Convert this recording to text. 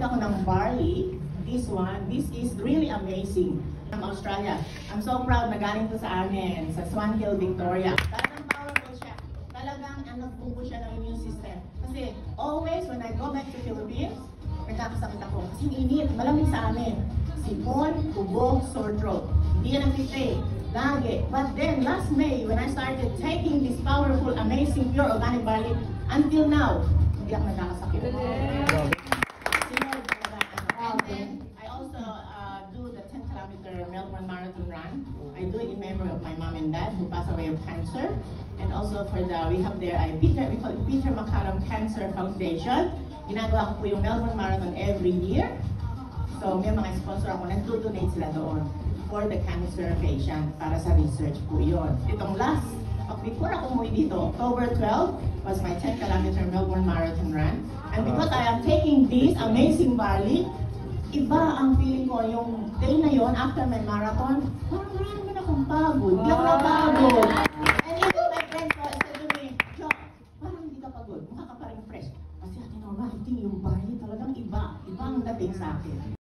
ako ng barley. This is really amazing. From Australia. I'm so proud na galing to sa amin, sa Swan Hill, Victoria. Talagang powerful siya. Talagang nagbubo siya ng immune system. Kasi always when I go back to Philippines, nagkakasakit ako. Kasi init, malamig sa amin. Sipon, ubo, sore throat. Hindi yan ang pitay. Lagi. But then, last May, when I started taking this powerful, amazing, pure organic barley, until now, hindi ako nagkakasakit. And then, I also do the 10-kilometer Melbourne Marathon run. I do it in memory of my mom and dad who passed away of cancer. And also for we have there, we call it Peter MacCallum Cancer Foundation. Ginagawa ko po yung Melbourne Marathon every year. So may mga sponsor ako, nag-donate sila doon for the cancer patient para sa research po yun. Itong last, before ako umuwi dito, October 12 was my 10-kilometer Melbourne Marathon run. And because I am taking this amazing barley, iba ang feeling ko yung day na yon after my marathon, parang marami na akong pagod. Hindi ako napagod. And even my friend ko said to me, Jo, parang hindi ka pagod. Mukha ka pa rin fresh. Kasi Ate Norma, I think yung barley talagang iba. Iba ang dating sa akin.